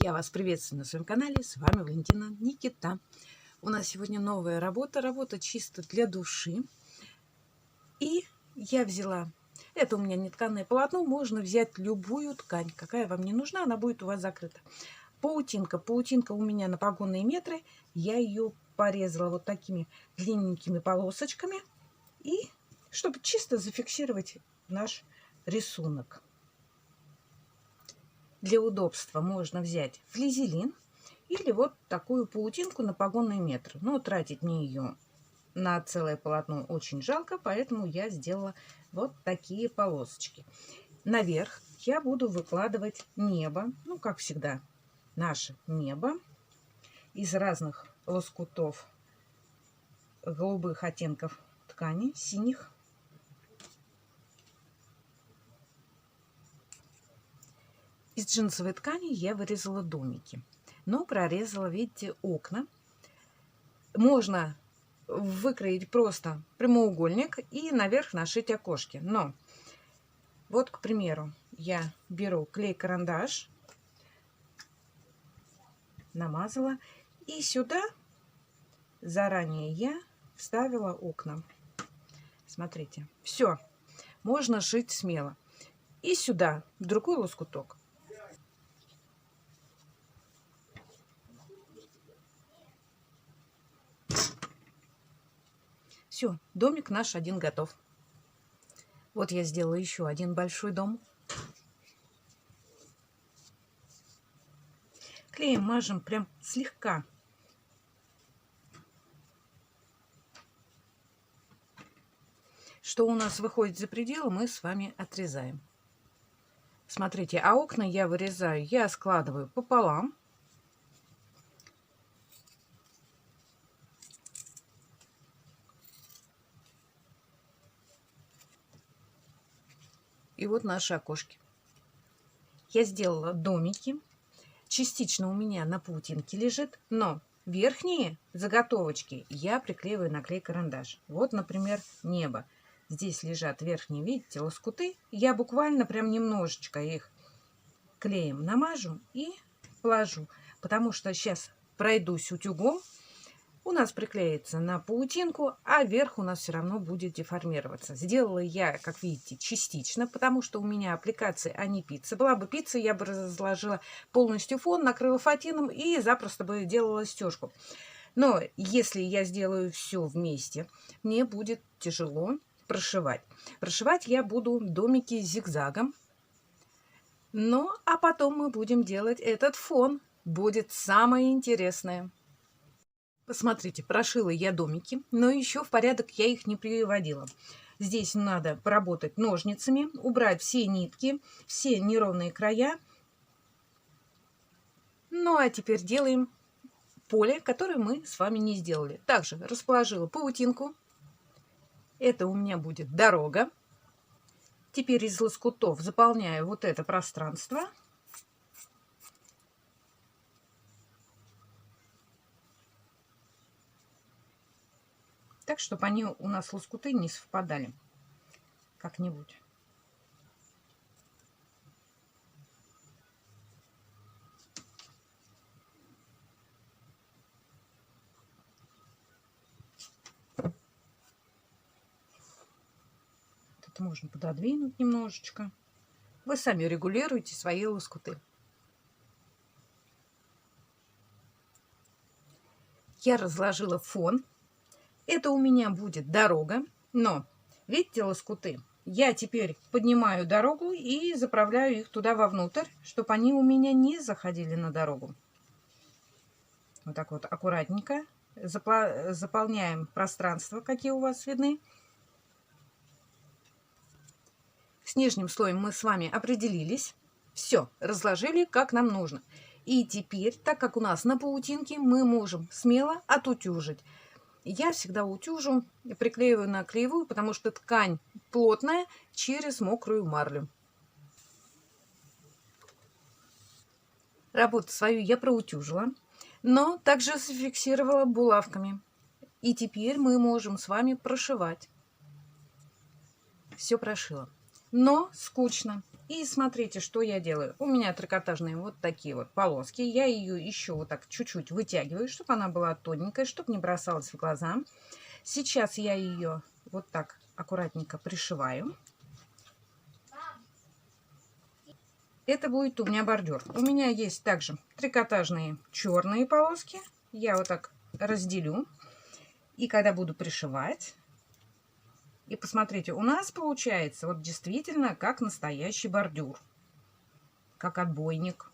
Я вас приветствую на своем канале, с вами Валентина Никита. У нас сегодня новая работа чисто для души. И я взяла, это у меня нетканое полотно, можно взять любую ткань, какая вам не нужна, она будет у вас закрыта. Паутинка у меня на погонные метры, я ее порезала вот такими длинненькими полосочками, и чтобы чисто зафиксировать наш рисунок. Для удобства можно взять флизелин или вот такую паутинку на погонный метр. Но тратить мне ее на целое полотно очень жалко, поэтому я сделала вот такие полосочки. Наверх я буду выкладывать небо, ну как всегда, наше небо из разных лоскутов голубых оттенков ткани, синих. Из джинсовой ткани я вырезала домики, но прорезала, видите, окна. Можно выкроить просто прямоугольник и наверх нашить окошки. Но вот, к примеру, я беру клей-карандаш, намазала, и сюда заранее я вставила окна. Смотрите, все, можно шить смело. И сюда другой лоскуток. Все, домик наш один готов. Вот я сделала еще один большой дом. Клеем мажем прям слегка. Что у нас выходит за пределы, мы с вами отрезаем. Смотрите, а окна я вырезаю, я складываю пополам. И вот наши окошки. Я сделала домики. Частично у меня на паутинке лежит, но верхние заготовочки я приклеиваю на клей-карандаш. Вот, например, небо. Здесь лежат верхние, видите, лоскуты. Я буквально прям немножечко их клеем намажу и положу, потому что сейчас пройдусь утюгом. У нас приклеится на паутинку, а верх у нас все равно будет деформироваться. Сделала я, как видите, частично, потому что у меня аппликации, а не пицца. Была бы пицца, я бы разложила полностью фон, накрыла фатином и запросто бы делала стежку. Но если я сделаю все вместе, мне будет тяжело прошивать. Прошивать я буду домики зигзагом. Ну, а потом мы будем делать этот фон. Будет самое интересное. Посмотрите, прошила я домики, но еще в порядок я их не приводила. Здесь надо поработать ножницами, убрать все нитки, все неровные края. Ну, а теперь делаем поле, которое мы с вами не сделали. Также расположила паутинку. Это у меня будет дорога. Теперь из лоскутов заполняю вот это пространство. Так, чтобы они у нас лоскуты не совпадали как-нибудь. Это можно пододвинуть немножечко. Вы сами регулируете свои лоскуты. Я разложила фон. Это у меня будет дорога, но видите лоскуты? Я теперь поднимаю дорогу и заправляю их туда вовнутрь, чтобы они у меня не заходили на дорогу. Вот так вот аккуратненько заполняем пространство, какие у вас видны. С нижним слоем мы с вами определились. Все, разложили как нам нужно. И теперь, так как у нас на паутинке, мы можем смело отутюжить. Я всегда утюжу и приклеиваю на клеевую, потому что ткань плотная через мокрую марлю. Работу свою я проутюжила, но также зафиксировала булавками. И теперь мы можем с вами прошивать. Все прошила. Но скучно. И смотрите, что я делаю. У меня трикотажные вот такие вот полоски. Я ее еще вот так чуть-чуть вытягиваю, чтобы она была тоненькая, чтобы не бросалась в глаза. Сейчас я ее вот так аккуратненько пришиваю. Это будет у меня бордюр. У меня есть также трикотажные черные полоски. Я вот так разделю. И когда буду пришивать, и посмотрите, у нас получается вот действительно как настоящий бордюр. Как отбойник.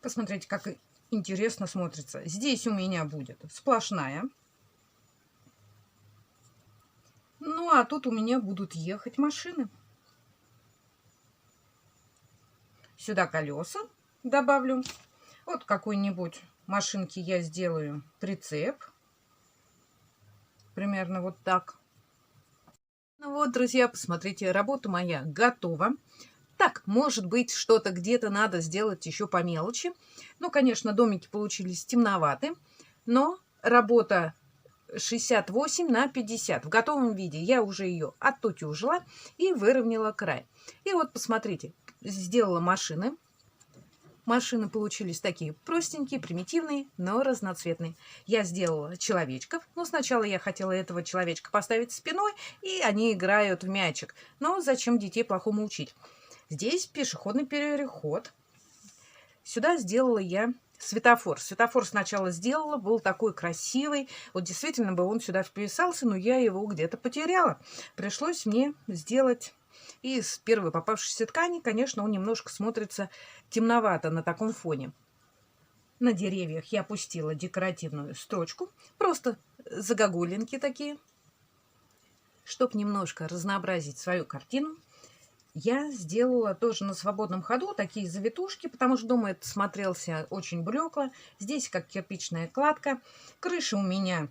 Посмотрите, как интересно смотрится. Здесь у меня будет сплошная. Ну, а тут у меня будут ехать машины. Сюда колеса добавлю. Вот какой-нибудь машинки я сделаю прицеп. Примерно вот так. Ну вот, друзья, посмотрите, работа моя готова. Так, может быть, что-то где-то надо сделать еще по мелочи. Ну, конечно, домики получились темноваты, но работа 68/50 в готовом виде. Я уже ее оттутюжила и выровняла край. И вот посмотрите, сделала машины. Машины получились такие простенькие, примитивные, но разноцветные. Я сделала человечков. Ну, сначала я хотела этого человечка поставить спиной, и они играют в мячик. Но зачем детей плохому учить? Здесь пешеходный переход. Сюда сделала я светофор. Светофор сначала сделала, был такой красивый. Вот действительно бы он сюда вписался, но я его где-то потеряла. Пришлось мне сделать из первой попавшейся ткани. Конечно, он немножко смотрится темновато на таком фоне. На деревьях я пустила декоративную строчку. Просто загогулинки такие. Чтобы немножко разнообразить свою картину, я сделала тоже на свободном ходу такие завитушки, потому что дома это смотрелся очень блекло. Здесь как кирпичная кладка. Крыша у меня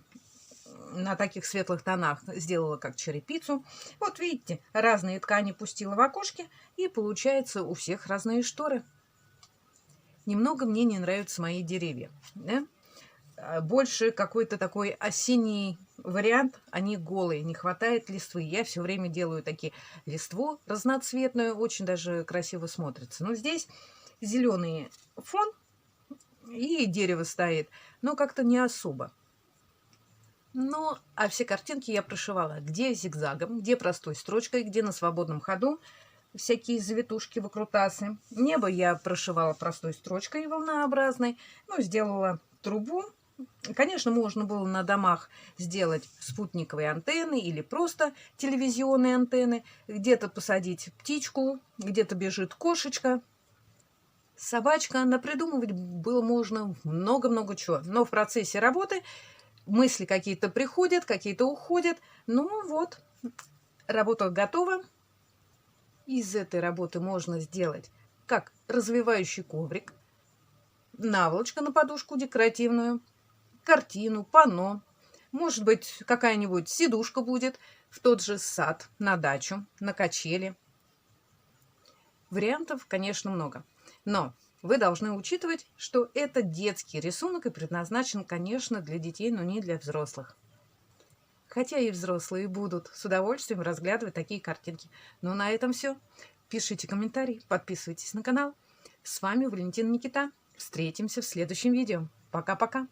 на таких светлых тонах сделала как черепицу. Вот видите, разные ткани пустила в окошки, и получается у всех разные шторы. Немного мне не нравятся мои деревья. Да? Больше какой-то такой осенний вариант, они голые, не хватает листвы. Я все время делаю такие листву разноцветную, очень даже красиво смотрится. Но здесь зеленый фон и дерево стоит, но как-то не особо. Ну, а все картинки я прошивала где зигзагом, где простой строчкой, где на свободном ходу. Всякие завитушки, выкрутасы. Небо я прошивала простой строчкой волнообразной. Ну, сделала трубу. Конечно, можно было на домах сделать спутниковые антенны или просто телевизионные антенны. Где-то посадить птичку, где-то бежит кошечка, собачка. Напридумывать было можно много-много чего. Но в процессе работы мысли какие-то приходят, какие-то уходят. Ну вот, работа готова. Из этой работы можно сделать как развивающий коврик, наволочка на подушку декоративную, картину, панно. Может быть, какая-нибудь сидушка будет в тот же сад, на дачу, на качели. Вариантов, конечно, много. Но вы должны учитывать, что это детский рисунок и предназначен, конечно, для детей, но не для взрослых. Хотя и взрослые будут с удовольствием разглядывать такие картинки. Но на этом все. Пишите комментарии, подписывайтесь на канал. С вами Валентина Никита. Встретимся в следующем видео. Пока-пока.